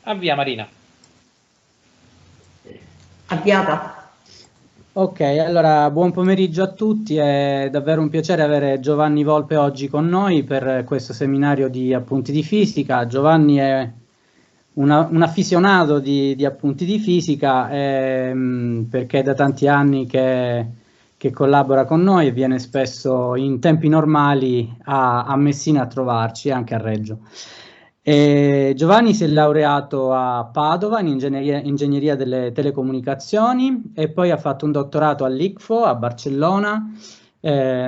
Avvia Marina. Avviata. Ok, allora buon pomeriggio a tutti, è davvero un piacere avere Giovanni Volpe oggi con noi per questo seminario di appunti di fisica. Giovanni è un afficionato di appunti di fisica perché è da tanti anni che collabora con noi e viene spesso in tempi normali a Messina a trovarci, anche a Reggio. Giovanni si è laureato a Padova in ingegneria delle telecomunicazioni e poi ha fatto un dottorato all'ICFO a Barcellona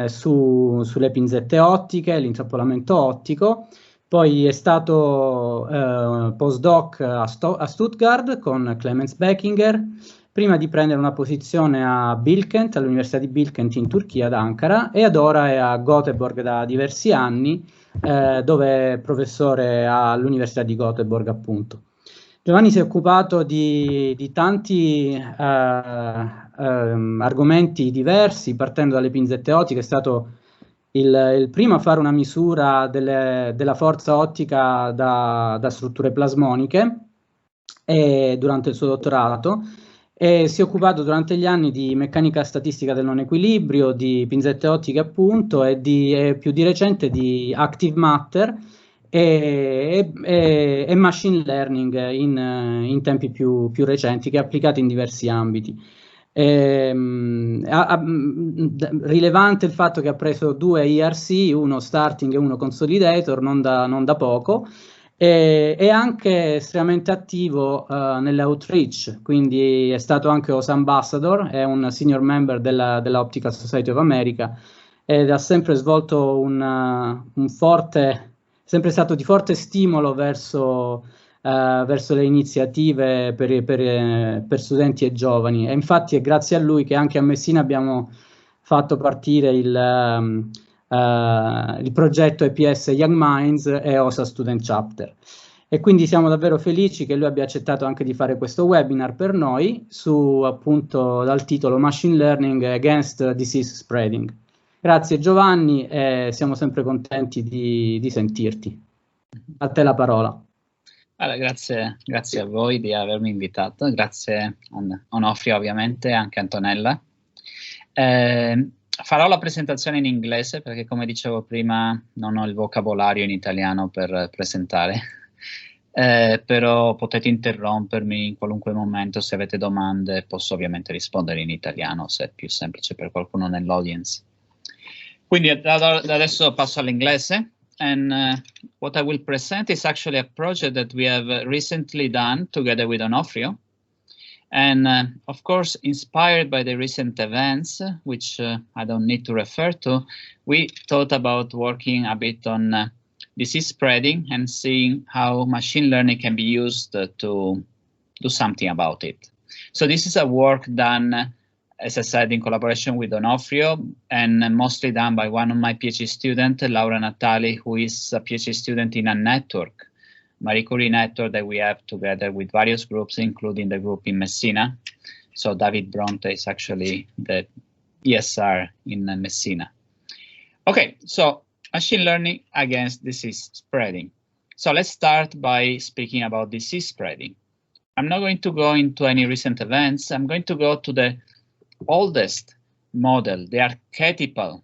sulle pinzette ottiche, l'intrappolamento ottico. Poi è stato postdoc a Stuttgart con Clemens Beckinger, prima di prendere una posizione a Bilkent, all'Università di Bilkent in Turchia, ad Ankara, e ad ora è a Gothenburg da diversi anni, dove è professore all'Università di Gothenburg, appunto. Giovanni si è occupato di tanti argomenti diversi, partendo dalle pinzette ottiche, è stato il primo a fare una misura della forza ottica da strutture plasmoniche durante il suo dottorato, e si è occupato durante gli anni di meccanica statistica del non equilibrio, di pinzette ottiche appunto, e più di recente di active matter e machine learning in tempi più recenti, che è applicato in diversi ambiti. Rilevante il fatto che ha preso 2 ERC, uno starting e uno consolidator, non da poco, è anche estremamente attivo nell'outreach, quindi è stato anche OS Ambassador, è un senior member della Optical Society of America ed ha sempre svolto sempre stato di forte stimolo verso le iniziative per studenti e giovani, e infatti è grazie a lui che anche a Messina abbiamo fatto partire il progetto EPS Young Minds e OSA Student Chapter. E quindi siamo davvero felici che lui abbia accettato anche di fare questo webinar per noi appunto dal titolo Machine Learning Against Disease Spreading. Grazie Giovanni, siamo sempre contenti di sentirti. A te la parola. Allora, grazie a voi di avermi invitato, grazie a Onofrio ovviamente, anche a Antonella. Farò la presentazione in inglese perché, come dicevo prima, non ho il vocabolario in italiano per presentare, però potete interrompermi in qualunque momento se avete domande, posso ovviamente rispondere in italiano se è più semplice per qualcuno nell'audience. Quindi adesso passo all'inglese. And what I will present is actually a project that we have recently done together with Onofrio. And of course, inspired by the recent events, which I don't need to refer to, we thought about working a bit on disease spreading and seeing how machine learning can be used to do something about it. So this is a work done, as I said, in collaboration with Onofrio, and mostly done by one of my PhD students, Laura Natali, who is a PhD student in a network, Marie Curie network that we have together with various groups, including the group in Messina. So David Bronte is actually the ESR in Messina. Okay, so machine learning against disease spreading. So let's start by speaking about disease spreading. I'm not going to go into any recent events. I'm going to go to the oldest model, the archetypal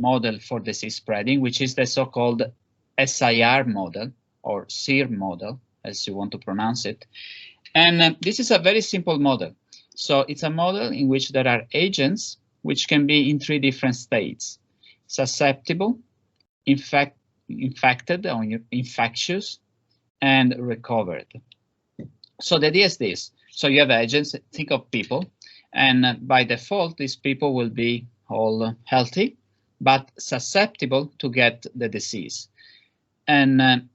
model for disease spreading, which is the so-called SIR model, or SIR model, as you want to pronounce it. And this is a very simple model. So it's a model in which there are agents which can be in 3 different states: susceptible, infected or infectious, and recovered. So the idea is this. So you have agents, think of people, and by default, these people will be all healthy, but susceptible to get the disease. And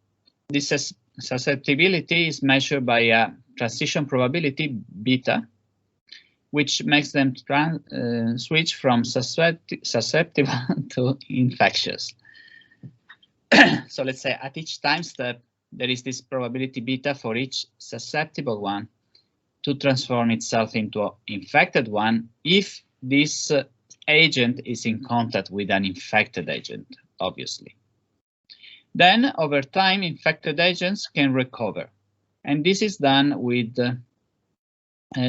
this susceptibility is measured by a transition probability beta, which makes them switch from susceptible to infectious. So let's say at each time step, there is this probability beta for each susceptible one to transform itself into an infected one if this agent is in contact with an infected agent, obviously. Then, over time, infected agents can recover. And this is done with,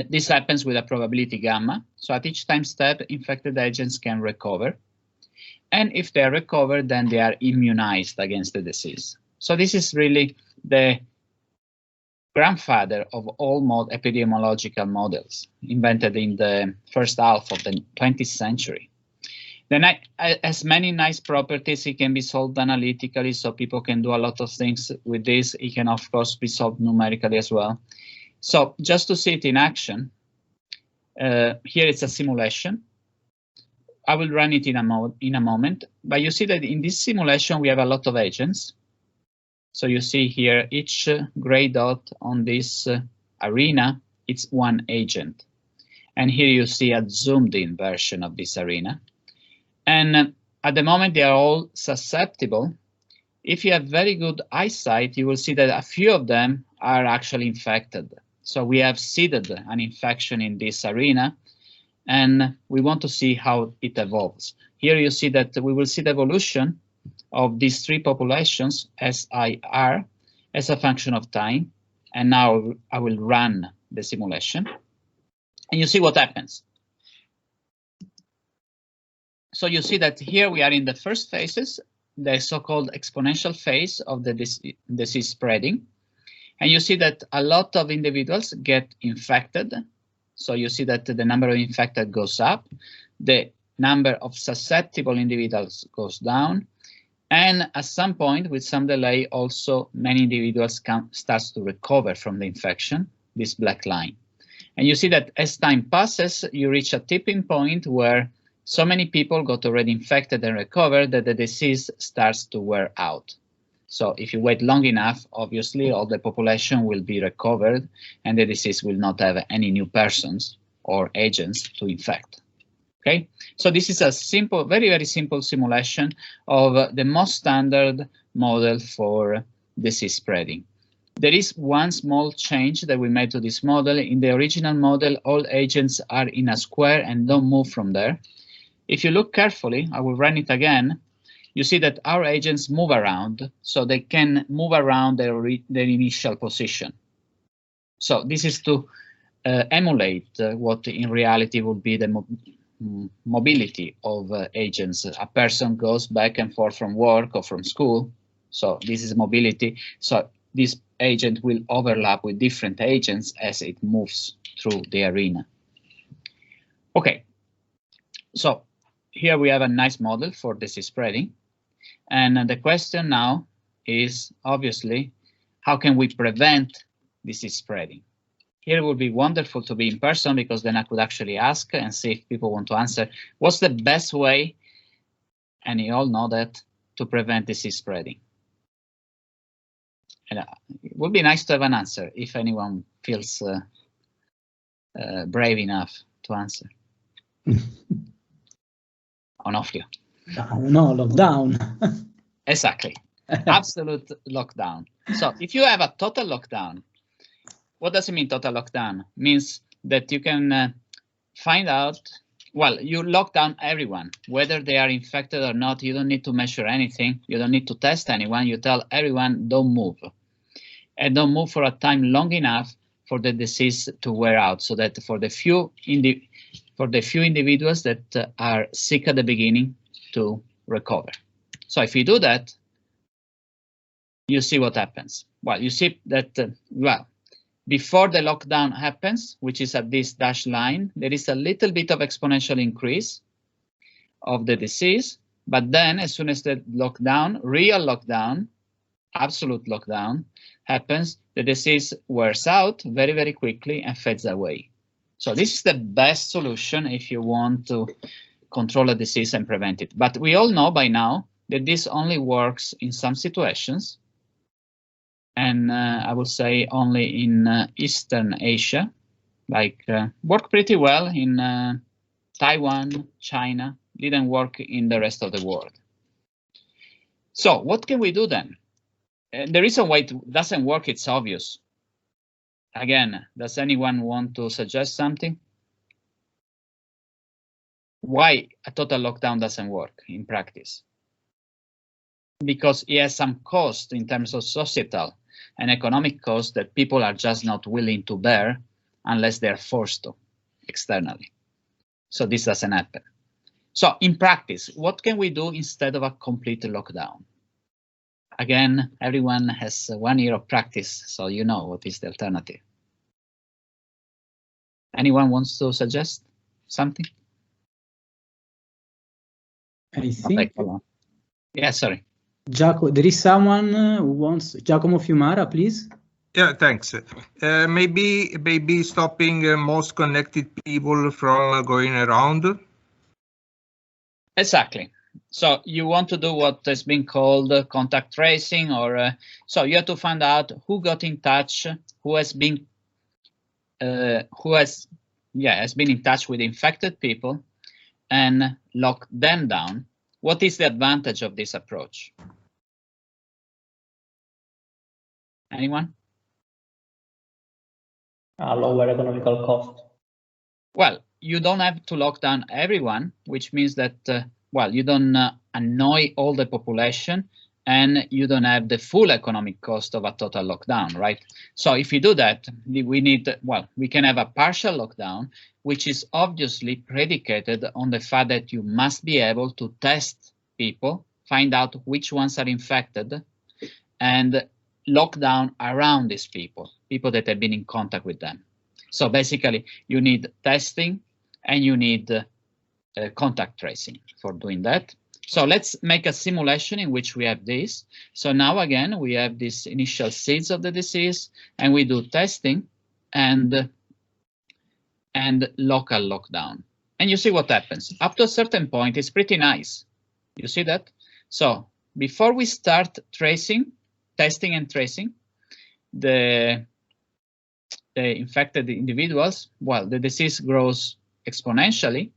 this happens with a probability gamma. So at each time step, infected agents can recover. And if they are recovered, then they are immunized against the disease. So this is really the grandfather of all epidemiological models invented in the first half of the 20th century. Then it has many nice properties. It can be solved analytically, so people can do a lot of things with this. It can, of course, be solved numerically as well. So just to see it in action, here it's a simulation. I will run it in a moment, but you see that in this simulation we have a lot of agents. So you see here each gray dot on this arena, it's one agent. And here you see a zoomed in version of this arena. And at the moment they are all susceptible. If you have very good eyesight, you will see that a few of them are actually infected. So we have seeded an infection in this arena, and we want to see how it evolves. Here you see that we will see the evolution of these three populations, SIR, as a function of time. And now I will run the simulation, and you see what happens. So you see that here we are in the first phases, the so-called exponential phase of the disease spreading. And you see that a lot of individuals get infected. So you see that the number of infected goes up, the number of susceptible individuals goes down, and at some point, with some delay, also many individuals start to recover from the infection, this black line. And you see that as time passes, you reach a tipping point where so many people got already infected and recovered that the disease starts to wear out. So if you wait long enough, obviously all the population will be recovered and the disease will not have any new persons or agents to infect. Okay, so this is a simple, very, very simple simulation of the most standard model for disease spreading. There is one small change that we made to this model. In the original model, all agents are in a square and don't move from there. If you look carefully, I will run it again. You see that our agents move around, so they can move around their initial position. So this is to emulate what in reality would be the mobility of agents. A person goes back and forth from work or from school, so this is mobility. So this agent will overlap with different agents as it moves through the arena. Okay, so here we have a nice model for disease spreading. And the question now is, obviously, how can we prevent disease spreading? Here it would be wonderful to be in person, because then I could actually ask and see if people want to answer. What's the best way, and you all know that, to prevent disease spreading? And it would be nice to have an answer if anyone feels brave enough to answer. Onofrio. No, lockdown. Exactly. Absolute lockdown. So if you have a total lockdown, what does it mean, total lockdown? Means that you can find out, well, you lock down everyone, whether they are infected or not. You don't need to measure anything. You don't need to test anyone. You tell everyone, don't move. And don't move for a time long enough for the disease to wear out, so that for the few individuals that are sick at the beginning to recover. So if you do that, you see what happens. Well, you see that, before the lockdown happens, which is at this dashed line, there is a little bit of exponential increase of the disease. But then as soon as the lockdown, real lockdown, absolute lockdown happens, the disease wears out very, very quickly and fades away. So this is the best solution if you want to control a disease and prevent it. But we all know by now that this only works in some situations. And I will say only in Eastern Asia, like work pretty well in Taiwan, China, didn't work in the rest of the world. So what can we do then? The reason why it doesn't work, it's obvious. Again, does anyone want to suggest something? Why a total lockdown doesn't work in practice? Because it has some cost in terms of societal. an economic cost that people are just not willing to bear unless they're forced to externally. So this doesn't happen. So in practice, what can we do instead of a complete lockdown? Again, everyone has 1 year of practice, so you know what is the alternative. Anyone wants to suggest something? I think. Okay, yeah, sorry. Giacomo, there is someone who wants. Giacomo Fiumara, please. Yeah, thanks. Maybe stopping most connected people from going around. Exactly. So you want to do what has been called contact tracing, or so you have to find out who got in touch, who has been in touch with infected people, and lock them down. What is the advantage of this approach? Anyone? A lower economical cost. Well, you don't have to lock down everyone, which means that, well, you don't annoy all the population, and you don't have the full economic cost of a total lockdown, right? So if you do that, we can have a partial lockdown, which is obviously predicated on the fact that you must be able to test people, find out which ones are infected, and lock down around these people that have been in contact with them. So basically, you need testing and you need contact tracing for doing that. So let's make a simulation in which we have this. So now again, we have these initial seeds of the disease, and we do testing and local lockdown. And you see what happens. Up to a certain point, it's pretty nice. You see that? So before we start testing and tracing the infected individuals, well, the disease grows exponentially.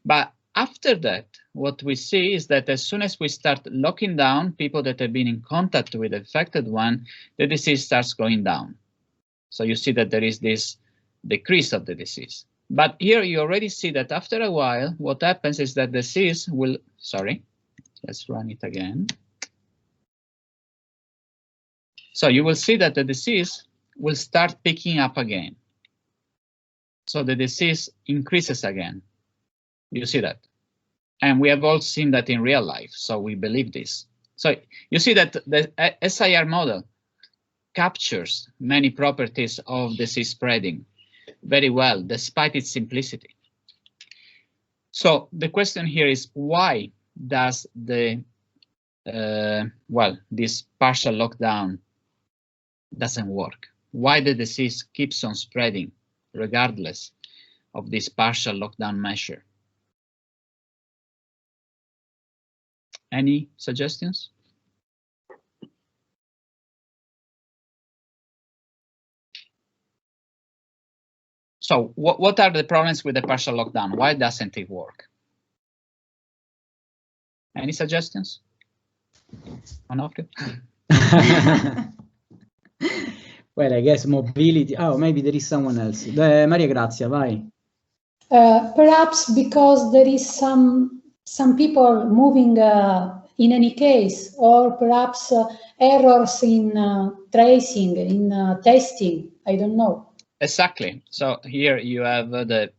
But after that, what we see is that as soon as we start locking down people that have been in contact with the infected one, the disease starts going down. So you see that there is this decrease of the disease. But here you already see that after a while, what happens is that the disease will, let's run it again. So you will see that the disease will start picking up again. So the disease increases again. You see that? And we have all seen that in real life, so we believe this. So you see that the SIR model captures many properties of disease spreading very well, despite its simplicity. So the question here is, why does this partial lockdown doesn't work? Why the disease keeps on spreading regardless of this partial lockdown measure? Any suggestions? So what are the problems with the partial lockdown? Why doesn't it work? Any suggestions? One of you? Well, I guess mobility. Oh, maybe there is someone else. Maria Grazia, vai. Perhaps because there is some people moving in any case, or perhaps errors in tracing, in testing. I don't know. Exactly. So here you have the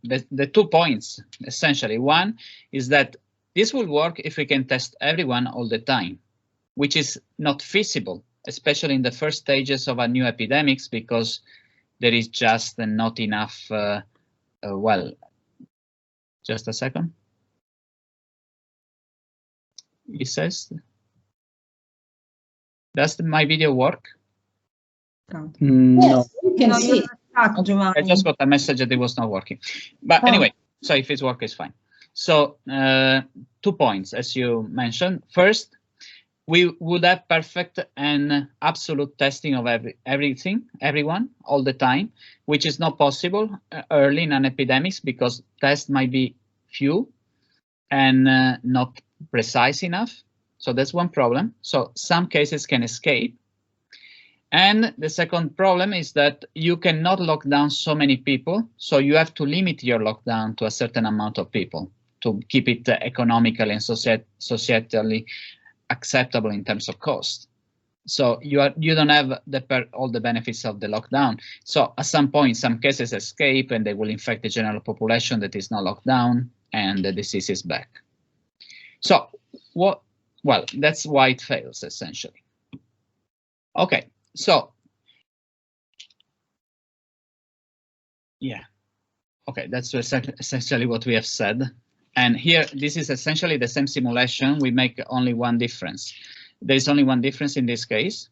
2 points, essentially. One is that this will work if we can test everyone all the time, which is not feasible, especially in the first stages of a new epidemics, because there is just not enough, well, just a second. It says, does my video work? No. Yes, you can see. I just got a message that it was not working. But anyway, so if it's working, it's fine. So 2 points, as you mentioned. First, we would have perfect and absolute testing of everyone, all the time, which is not possible early in an epidemics because tests might be few and not precise enough. So that's one problem. So some cases can escape. And the second problem is that you cannot lock down so many people. So you have to limit your lockdown to a certain amount of people to keep it economically and societally acceptable in terms of cost. So you don't have all the benefits of the lockdown. So at some point, some cases escape and they will infect the general population that is not locked down, and the disease is back. So well, that's why it fails essentially. Okay, so yeah, okay, that's essentially what we have said. And here, this is essentially the same simulation. We make only one difference. There is only one difference in this case,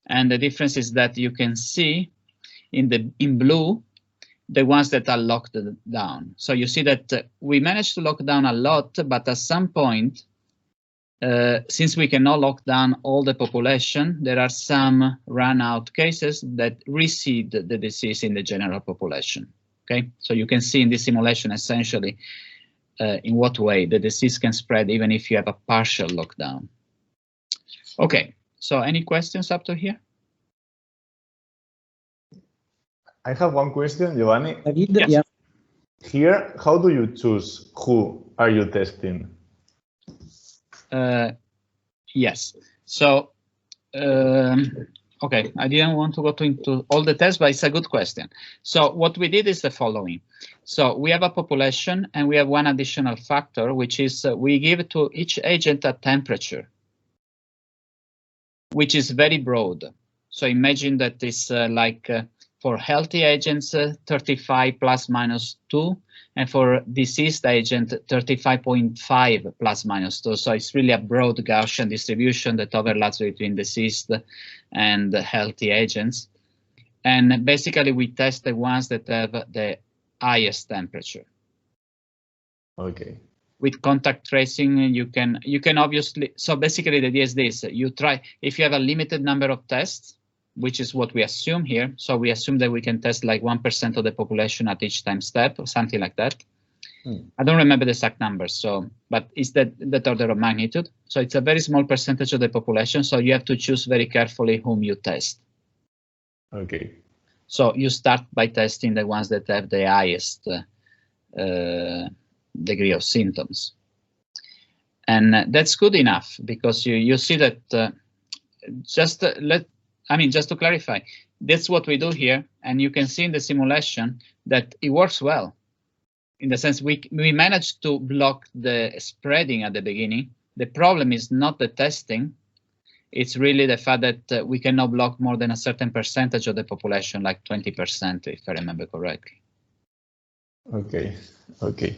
and the difference is that you can see in blue the ones that are locked down. So you see that we managed to lock down a lot, but at some point, since we cannot lock down all the population, there are some run-out cases that reseed the disease in the general population. Okay, so you can see in this simulation essentially in what way the disease can spread even if you have a partial lockdown. Okay, so any questions up to here? I have one question, Giovanni. David, Yes. yeah. Here, how do you choose who are you testing? Yes, so okay, I didn't want to go into all the tests, but it's a good question. So what we did is the following. So we have a population and we have one additional factor, which is we give to each agent a temperature, which is very broad. So imagine that it's like for healthy agents, 35 plus minus 2, and for diseased agent, 35.5 plus minus 2. So it's really a broad Gaussian distribution that overlaps between diseased and healthy agents. And basically, we test the ones that have the highest temperature. Okay. With contact tracing, you can obviously, so basically the idea is this: you try, if you have a limited number of tests, which is what we assume here. So we assume that we can test like 1% of the population at each time step or something like that. I don't remember the exact numbers, so, but it's that order of magnitude. So it's a very small percentage of the population. So you have to choose very carefully whom you test. Okay. So you start by testing the ones that have the highest degree of symptoms. And that's good enough because you see that just to clarify, that's what we do here. And you can see in the simulation that it works well. In the sense we managed to block the spreading at the beginning. The problem is not the testing. It's really the fact that we cannot block more than a certain percentage of the population, like 20%, if I remember correctly. Okay. Okay.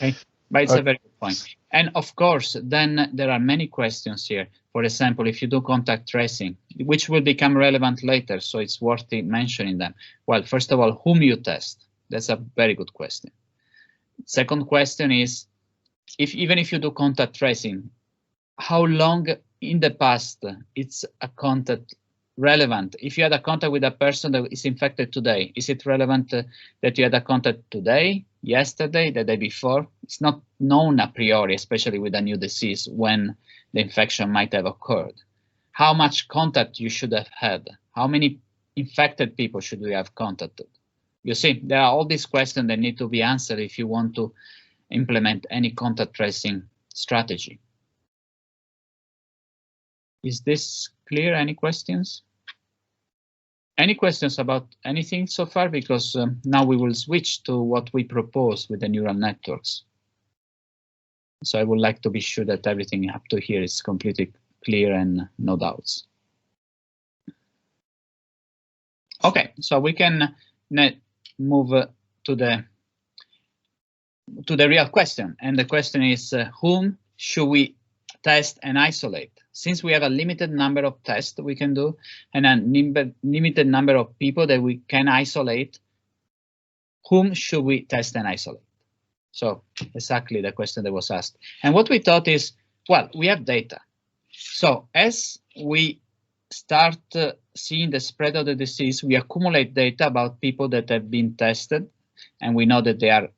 Okay. But it's a very good point. And of course, then there are many questions here. For example, if you do contact tracing, which will become relevant later, so it's worth mentioning them. Well, first of all, whom you test? That's a very good question. Second question is, even if you do contact tracing, how long in the past it's a contact relevant? If you had a contact with a person that is infected today, is it relevant that you had a contact today, yesterday, the day before? It's not known a priori, especially with a new disease, when the infection might have occurred. How much contact you should have had? How many infected people should we have contacted? You see, there are all these questions that need to be answered if you want to implement any contact tracing strategy. Is this clear? Any questions? Any questions about anything so far? Because now we will switch to what we propose with the neural networks. So I would like to be sure that everything up to here is completely clear and no doubts. Okay, so we can move to the real question, and the question is whom should we test and isolate? Since we have a limited number of tests we can do and a limited number of people that we can isolate, whom should we test and isolate? So exactly the question that was asked. And what we thought is, well, we have data. So as we start seeing the spread of the disease, we accumulate data about people that have been tested, and we know that they are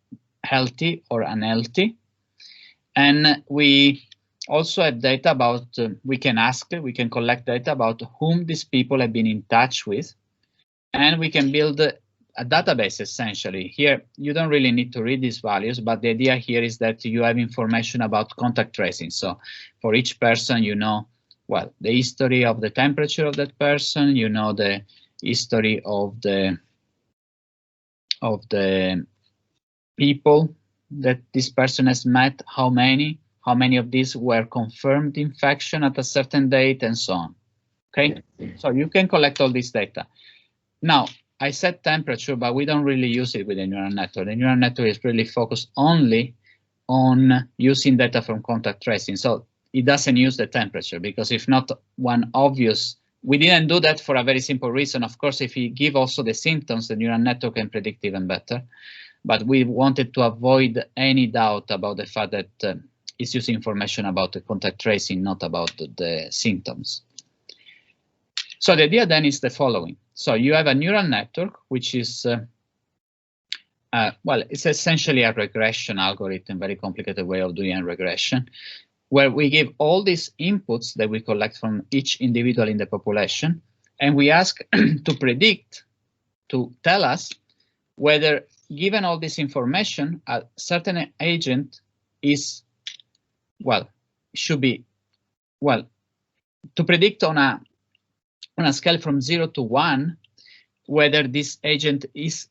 healthy or unhealthy. And we also have data about, we can collect data about whom these people have been in touch with, and we can build a database essentially. Here, you don't really need to read these values, but the idea here is that you have information about contact tracing. So for each person, you know well, the history of the temperature of that person, you know, the history of the people that this person has met, how many of these were confirmed infection at a certain date, and so on. Okay, so you can collect all this data. Now, I said temperature, but we don't really use it with the neural network. The neural network is really focused only on using data from contact tracing. So it doesn't use the temperature, because if not one obvious, we didn't do that for a very simple reason. Of course, if you give also the symptoms, the neural network can predict even better. But we wanted to avoid any doubt about the fact that it's using information about the contact tracing, not about the symptoms. So the idea then is the following. So you have a neural network, which is, well, it's essentially a regression algorithm, very complicated way of doing a regression, where we give all these inputs that we collect from each individual in the population, and we ask to predict, to tell us whether, given all this information, a certain agent is, well, should be, well, to predict on a scale from 0 to 1, whether this agent is,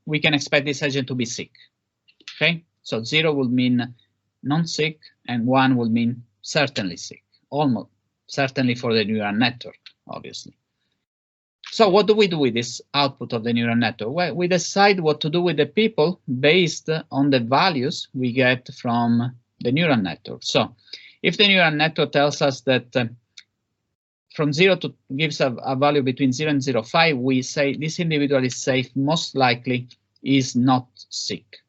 we can expect this agent to be sick. Okay, so 0 will mean non-sick, and 1 will mean certainly sick, almost certainly for the neural network, obviously. So what do we do with this output of the neural network? Well, we decide what to do with the people based on the values we get from the neural network. So if the neural network tells us that from 0 to gives a value between 0 and 0.5, we say this individual is safe, most likely is not sick.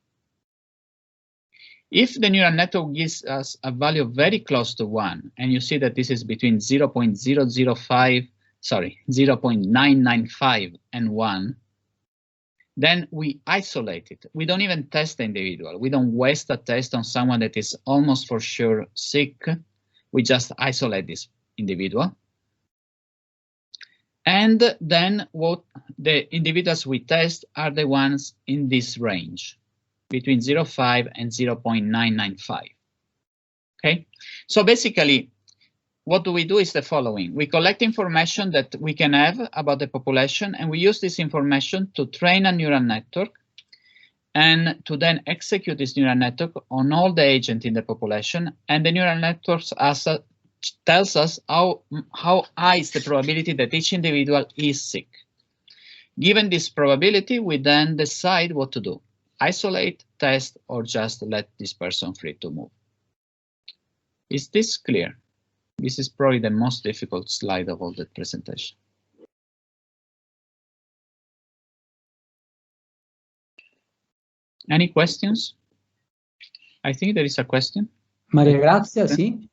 If the neural network gives us a value very close to 1, and you see that this is between 0.995 and 1, then we isolate it. We don't even test the individual. We don't waste a test on someone that is almost for sure sick. We just isolate this individual. And then what the individuals we test are the ones in this range, between 0.5 and 0.995. Okay, so basically, what do we do is the following. We collect information that we can have about the population, and we use this information to train a neural network and to then execute this neural network on all the agents in the population. And the neural network tells us how high is the probability that each individual is sick. Given this probability, we then decide what to do. Isolate, test, or just let this person free to move. Is this clear? This is probably the most difficult slide of all the presentation. Any questions? I think there is a question. Maria Grazia, sì.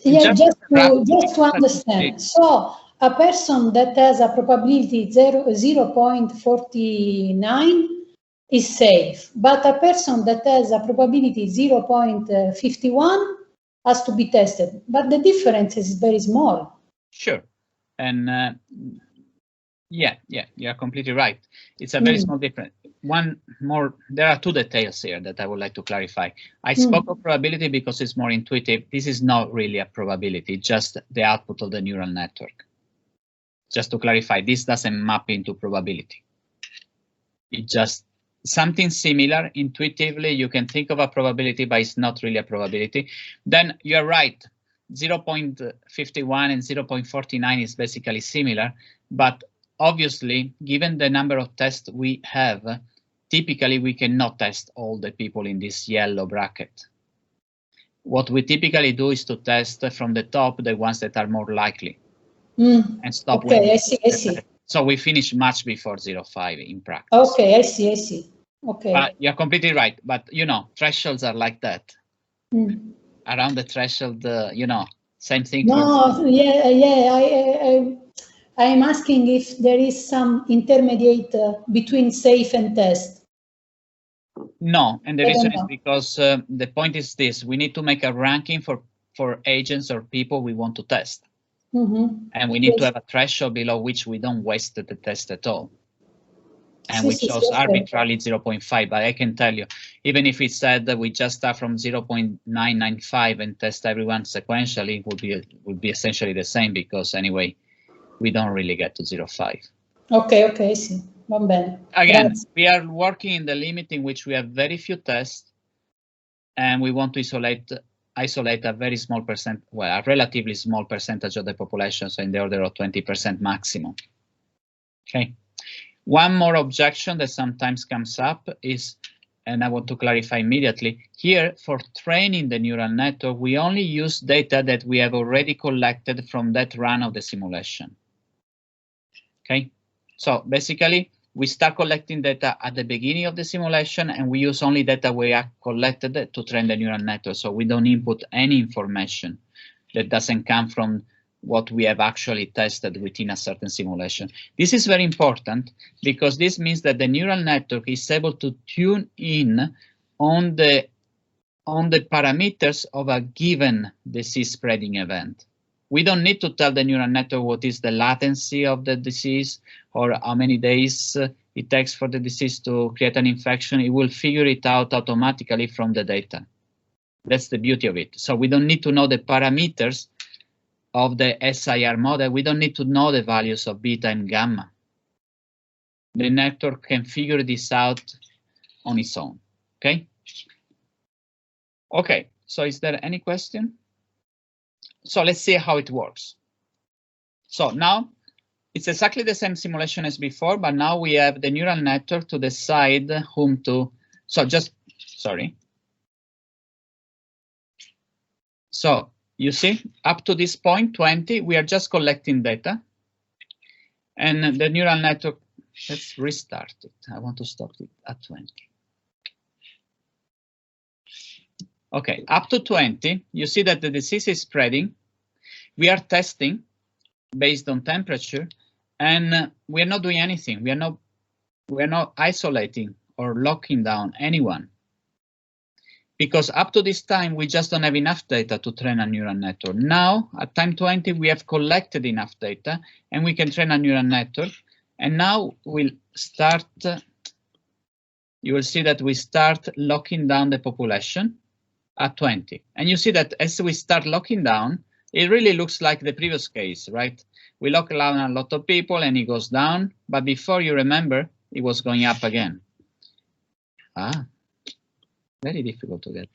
Yeah, just to understand. So a person that has a probability 0.49 is safe, but a person that has a probability 0.51 has to be tested, but the difference is very small. Sure, and yeah, you are completely right. It's a very small difference. One more, there are two details here that I would like to clarify. I spoke of probability because it's more intuitive. This is not really a probability, just the output of the neural network. Just to clarify, this doesn't map into probability. It just something similar. Intuitively, you can think of a probability, but it's not really a probability. Then you're right, 0.51 and 0.49 is basically similar, but obviously, given the number of tests we have, typically we cannot test all the people in this yellow bracket. What we typically do is to test from the top the ones that are more likely and stop. Okay, I see. So we finish much before 0.5 in practice. Okay, I see. Okay. But you're completely right. But you know, thresholds are like that. Around the threshold, you know, same thing. No, I'm asking if there is some intermediate between safe and test. No, and the reason is because the point is this: we need to make a ranking for agents or people we want to test. And we need to have a threshold below which we don't waste the test at all. And we chose arbitrarily 0.5, but I can tell you, even if we said that we just start from 0.995 and test everyone sequentially, it would be essentially the same, because anyway, we don't really get to 0.5. Ok, sì, va bene. Again, Grazie. we are working in the limit in which we have very few tests, and we want to isolate a very small percent, well, a relatively small percentage of the population, so in the order of 20% maximum. Okay. One more objection that sometimes comes up is, and I want to clarify immediately, here for training the neural network, we only use data that we have already collected from that run of the simulation. Okay, so basically we start collecting data at the beginning of the simulation, and we use only data we have collected to train the neural network. So we don't input any information that doesn't come from what we have actually tested within a certain simulation. This is very important, because this means that the neural network is able to tune in on the parameters of a given disease spreading event. We don't need to tell the neural network what is the latency of the disease or how many days it takes for the disease to create an infection. It will figure it out automatically from the data. That's the beauty of it. So we don't need to know the parameters of the SIR model. We don't need to know the values of beta and gamma. The network can figure this out on its own. Okay. Okay, so is there any question? So let's see how it works. So now it's exactly the same simulation as before, but now we have the neural network to decide whom to, so you see, up to this point, 20, we are just collecting data. And the neural network, let's restart it. I want to stop it at 20. Okay, up to 20, you see that the disease is spreading. We are testing based on temperature, and we are not doing anything. We are not isolating or locking down anyone, because up to this time, we just don't have enough data to train a neural network. Now, at time 20, we have collected enough data, and we can train a neural network. And now we'll start, you will see that we start locking down the population at 20. And you see that as we start locking down, it really looks like the previous case, right? We lock down a lot of people and it goes down, but before you remember, it was going up again. Very difficult to get.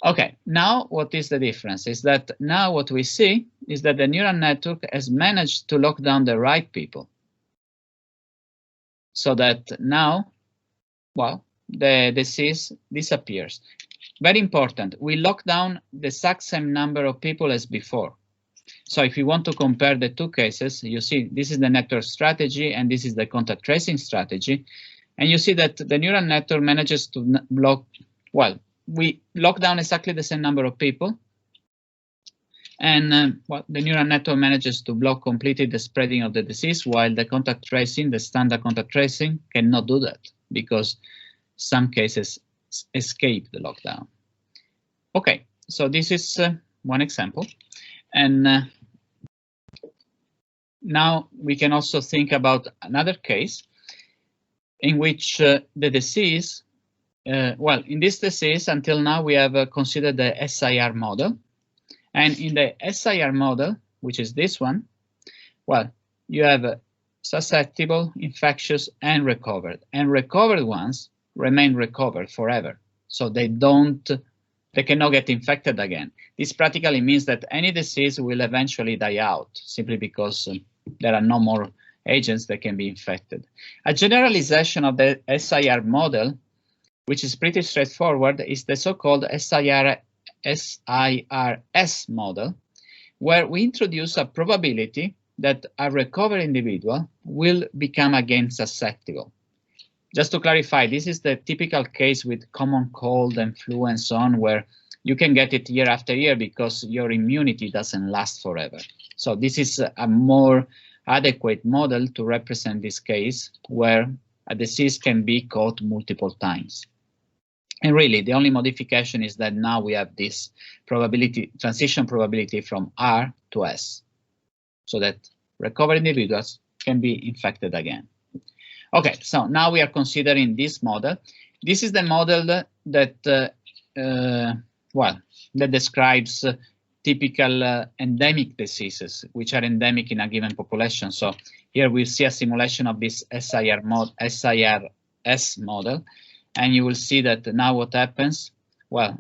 Okay, now what is the difference? Is that now what we see is that the neural network has managed to lock down the right people. So that now, well, the disease disappears. Very important, we lock down the exact same number of people as before. So if you want to compare the two cases, you see this is the network strategy and this is the contact tracing strategy. And you see that the neural network manages to block, well, we lock down exactly the same number of people. And well, the neural network manages to block completely the spreading of the disease, while the contact tracing, the standard contact tracing, cannot do that because some cases escape the lockdown. Okay, so this is one example. And now we can also think about another case in which the disease, well, in this disease, until now, we have considered the SIR model. And in the SIR model, which is this one, well, you have susceptible, infectious, and recovered. And recovered ones remain recovered forever. So they cannot get infected again. This practically means that any disease will eventually die out simply because there are no more agents that can be infected. A generalization of the SIR model, which is pretty straightforward, is the so-called SIRS model, where we introduce a probability that a recovered individual will become again susceptible. Just to clarify, this is the typical case with common cold and flu and so on, where you can get it year after year because your immunity doesn't last forever. So this is a more adequate model to represent this case where a disease can be caught multiple times. And really, the only modification is that now we have this probability, transition probability from R to S, so that recovered individuals can be infected again. Okay, so now we are considering this model. This is the model that, that describes typical endemic diseases, which are endemic in a given population. So here we see a simulation of this SIRS model, and you will see that now what happens. Well,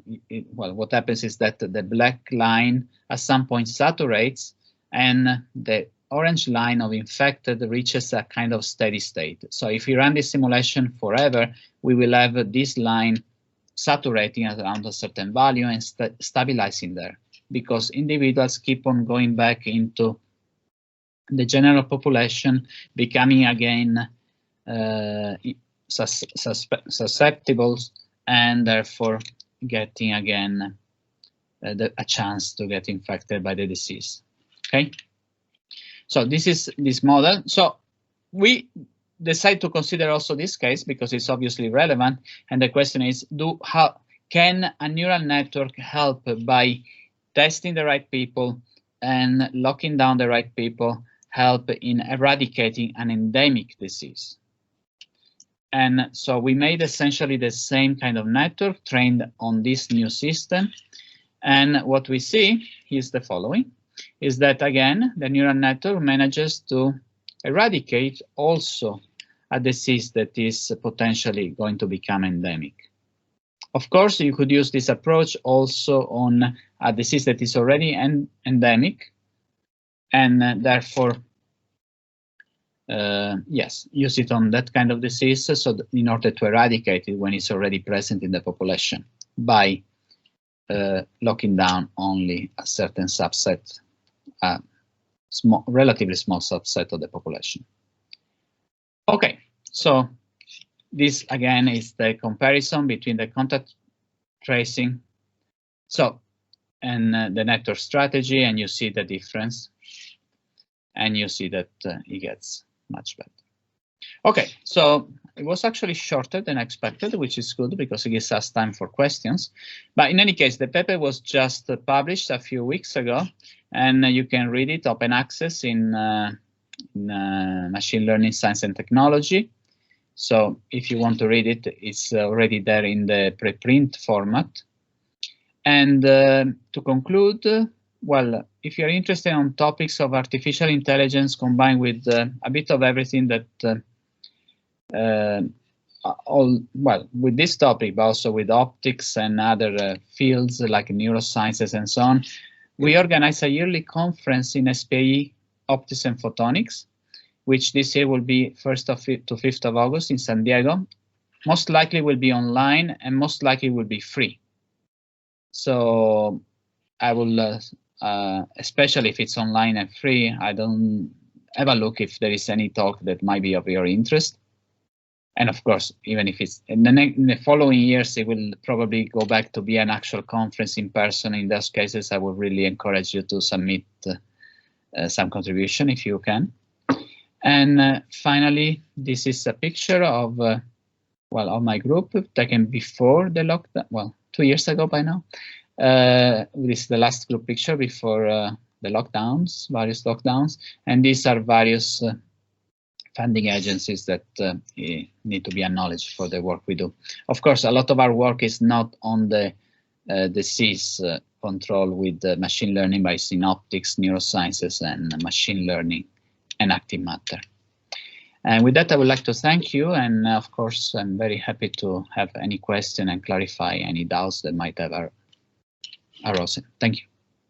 what happens is that the black line at some point saturates, and the orange line of infected reaches a kind of steady state. So if we run this simulation forever, we will have this line saturating at around a certain value and stabilizing there, because individuals keep on going back into the general population, becoming again susceptible, and therefore getting again a chance to get infected by the disease. Okay, so this is this model. So we decide to consider also this case because it's obviously relevant, and the question is, how can a neural network help by testing the right people and locking down the right people, help in eradicating an endemic disease? And so we made essentially the same kind of network trained on this new system. And what we see is the following, is that again, the neural network manages to eradicate also a disease that is potentially going to become endemic. Of course, you could use this approach also on a disease that is already endemic, and therefore, yes, use it on that kind of disease, so in order to eradicate it when it's already present in the population by locking down only a certain subset, relatively small subset of the population. Okay, so this again is the comparison between the contact tracing and the network strategy, and you see the difference, and you see that it gets much better. Okay, so it was actually shorter than expected, which is good because it gives us time for questions. But in any case, the paper was just published a few weeks ago, and you can read it open access in Machine Learning Science and Technology. So if you want to read it, it's already there in the preprint format. And to conclude, well, if you're interested on topics of artificial intelligence combined with a bit of everything that, with this topic, but also with optics and other fields like neurosciences and so on, we organize a yearly conference in SPIE Optics and Photonics, which this year will be 1st to 5th of August in San Diego. Most likely will be online, and most likely will be free. So I will, especially if it's online and free, I don't have a look if there is any talk that might be of your interest. And of course, even if it's in the following years, it will probably go back to be an actual conference in person. In those cases, I would really encourage you to submit some contribution if you can. And finally, this is a picture of, of my group taken before the lockdown, well, 2 years ago by now. This is the last group picture before the lockdowns, various lockdowns, and these are various funding agencies that need to be acknowledged for the work we do. Of course, a lot of our work is not on the disease control with machine learning, but it's in optics, neurosciences, and machine learning and active matter. And with that, I would like to thank you. And of course, I'm very happy to have any question and clarify any doubts that might have arisen. Thank you.